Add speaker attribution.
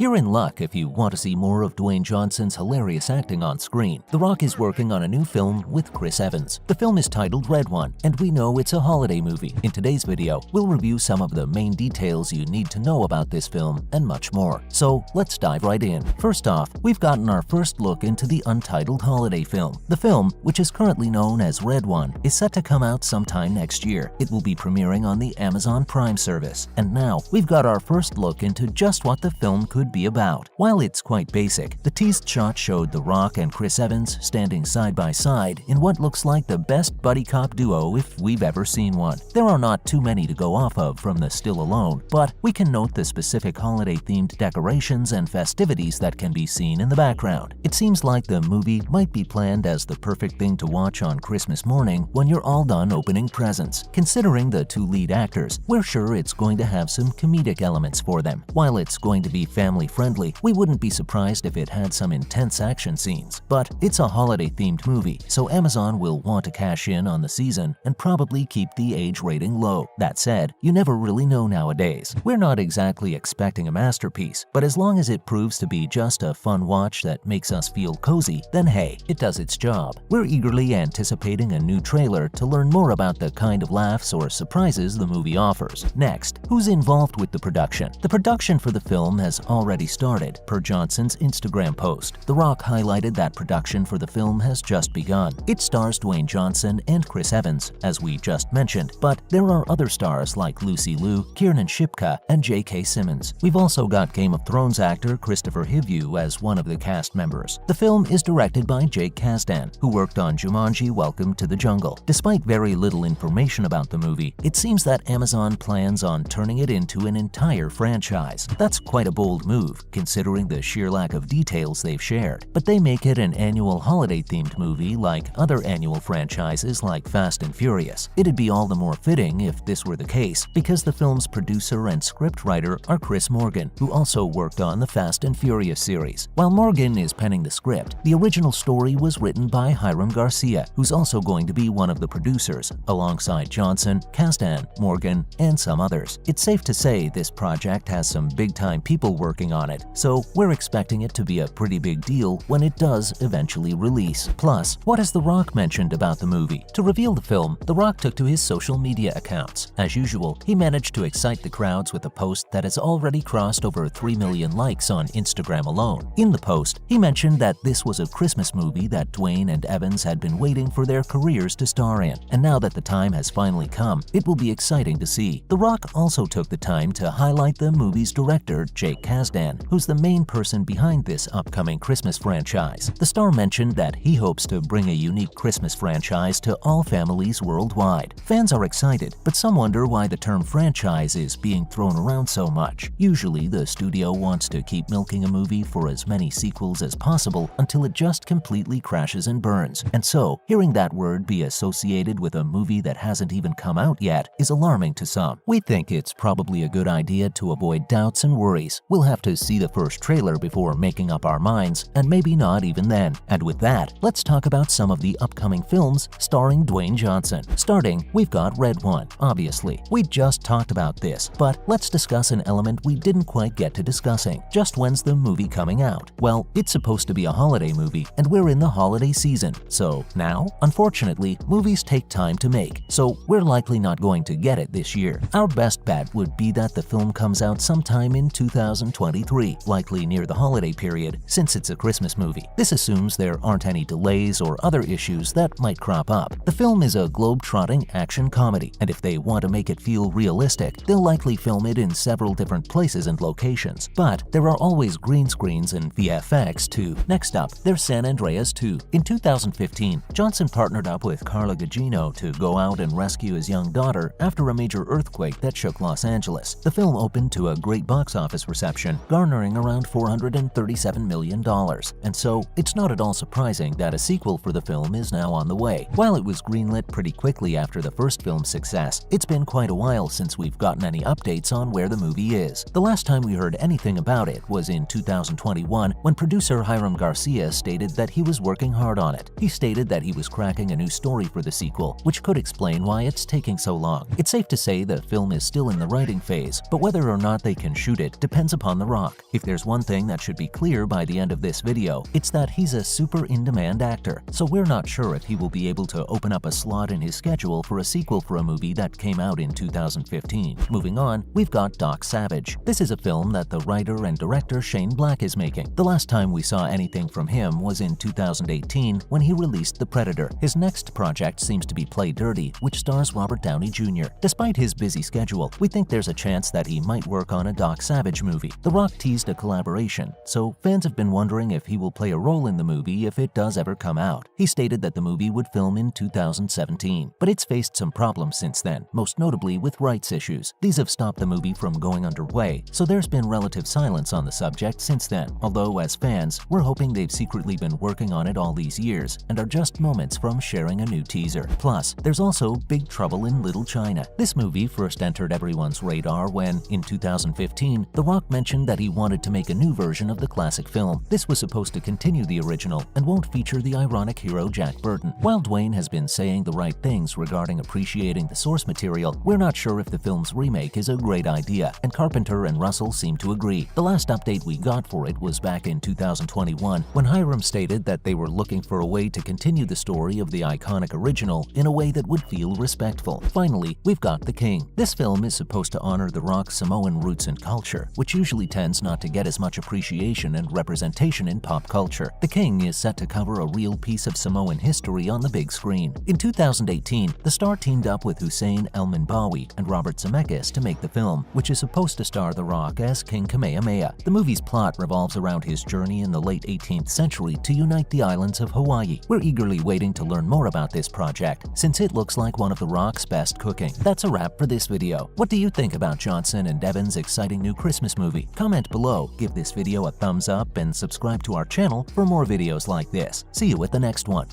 Speaker 1: You're in luck if you want to see more of Dwayne Johnson's hilarious acting on screen. The Rock is working on a new film with Chris Evans. The film is titled Red One, and we know it's a holiday movie. In today's video, we'll review some of the main details you need to know about this film and much more. So let's dive right in. First off, we've gotten our first look into the untitled holiday film. The film, which is currently known as Red One, is set to come out sometime next year. It will be premiering on the Amazon Prime service. And now, we've got our first look into just what the film could be about. While it's quite basic, the teased shot showed The Rock and Chris Evans standing side by side in what looks like the best buddy cop duo if we've ever seen one. There are not too many to go off of from the still alone, but we can note the specific holiday-themed decorations and festivities that can be seen in the background. It seems like the movie might be planned as the perfect thing to watch on Christmas morning when you're all done opening presents. Considering the two lead actors, we're sure it's going to have some comedic elements for them. While it's going to be family-friendly, we wouldn't be surprised if it had some intense action scenes. But it's a holiday-themed movie, so Amazon will want to cash in on the season and probably keep the age rating low. That said, you never really know nowadays. We're not exactly expecting a masterpiece, but as long as it proves to be just a fun watch that makes us feel cozy, then hey, it does its job. We're eagerly anticipating a new trailer to learn more about the kind of laughs or surprises the movie offers. Next, who's involved with the production? The production for the film has already started, per Johnson's Instagram post. The Rock highlighted that production for the film has just begun. It stars Dwayne Johnson and Chris Evans, as we just mentioned, but there are other stars like Lucy Liu, Kiernan Shipka, and J.K. Simmons. We've also got Game of Thrones actor Christopher Hivju as one of the cast members. The film is directed by Jake Kasdan, who worked on Jumanji: Welcome to the Jungle. Despite very little information about the movie, it seems that Amazon plans on turning it into an entire franchise. That's quite a bold move, considering the sheer lack of details they've shared. But they make it an annual holiday-themed movie like other annual franchises like Fast and Furious. It'd be all the more fitting if this were the case, because the film's producer and scriptwriter are Chris Morgan, who also worked on the Fast and Furious series. While Morgan is penning the script, the original story was written by Hiram Garcia, who's also going to be one of the producers, alongside Johnson, Kasdan, Morgan, and some others. It's safe to say this project has some big-time people working on it, so we're expecting it to be a pretty big deal when it does eventually release. Plus, what has The Rock mentioned about the movie? To reveal the film, The Rock took to his social media accounts. As usual, he managed to excite the crowds with a post that has already crossed over 3 million likes on Instagram alone. In the post, he mentioned that this was a Christmas movie that Dwayne and Evans had been waiting for their careers to star in, and now that the time has finally come, it will be exciting to see. The Rock also took the time to highlight the movie's director, Jake Kasdan, who's the main person behind this upcoming Christmas franchise. The star mentioned that he hopes to bring a unique Christmas franchise to all families worldwide. Fans are excited, but some wonder why the term franchise is being thrown around so much. Usually, the studio wants to keep milking a movie for as many sequels as possible until it just completely crashes and burns. And so, hearing that word be associated with a movie that hasn't even come out yet is alarming to some. We think it's probably a good idea to avoid doubts and worries. We'll have to see the first trailer before making up our minds, and maybe not even then. And with that, let's talk about some of the upcoming films starring Dwayne Johnson. Starting, we've got Red One, obviously. We just talked about this, but let's discuss an element we didn't quite get to discussing. Just when's the movie coming out? Well, it's supposed to be a holiday movie, and we're in the holiday season. So now, unfortunately, movies take time to make, so we're likely not going to get it this year. Our best bet would be that the film comes out sometime in 2023, likely near the holiday period, since it's a Christmas movie. This assumes there aren't any delays or other issues that might crop up. The film is a globe-trotting action comedy, and if they want to make it feel realistic, they'll likely film it in several different places and locations. But there are always green screens and VFX too. Next up, there's San Andreas 2. In 2015, Johnson partnered up with Carla Gugino to go out and rescue his young daughter after a major earthquake that shook Los Angeles. The film opened to a great box office reception, garnering around $437 million. And so, it's not at all surprising that a sequel for the film is now on the way. While it was greenlit pretty quickly after the first film's success, it's been quite a while since we've gotten any updates on where the movie is. The last time we heard anything about it was in 2021 when producer Hiram Garcia stated that he was working hard on it. He stated that he was cracking a new story for the sequel, which could explain why it's taking so long. It's safe to say the film is still in the writing phase, but whether or not they can shoot it depends upon the Rock. If there's one thing that should be clear by the end of this video, it's that he's a super in-demand actor, so we're not sure if he will be able to open up a slot in his schedule for a sequel for a movie that came out in 2015. Moving on, we've got Doc Savage. This is a film that the writer and director Shane Black is making. The last time we saw anything from him was in 2018 when he released The Predator. His next project seems to be Play Dirty, which stars Robert Downey Jr. Despite his busy schedule, we think there's a chance that he might work on a Doc Savage movie. The Rock teased a collaboration, so fans have been wondering if he will play a role in the movie if it does ever come out. He stated that the movie would film in 2017, but it's faced some problems since then, most notably with rights issues. These have stopped the movie from going underway, so there's been relative silence on the subject since then, although as fans, we're hoping they've secretly been working on it all these years and are just moments from sharing a new teaser. Plus, there's also Big Trouble in Little China. This movie first entered everyone's radar when, in 2015, The Rock mentioned that he wanted to make a new version of the classic film. This was supposed to continue the original and won't feature the ironic hero Jack Burton. While Dwayne has been saying the right things regarding appreciating the source material, we're not sure if the film's remake is a great idea, and Carpenter and Russell seem to agree. The last update we got for it was back in 2021, when Hiram stated that they were looking for a way to continue the story of the iconic original in a way that would feel respectful. Finally, we've got The King. This film is supposed to honor The Rock's Samoan roots and culture, which usually tends not to get as much appreciation and representation in pop culture. The King is set to cover a real piece of Samoan history on the big screen. In 2018, the star teamed up with Hussein El-Minbawi and Robert Zemeckis to make the film, which is supposed to star The Rock as King Kamehameha. The movie's plot revolves around his journey in the late 18th century to unite the islands of Hawaii. We're eagerly waiting to learn more about this project, since it looks like one of The Rock's best cooking. That's a wrap for this video. What do you think about Johnson and Devin's exciting new Christmas movie? Comment below, give this video a thumbs up, and subscribe to our channel for more videos like this. See you at the next one.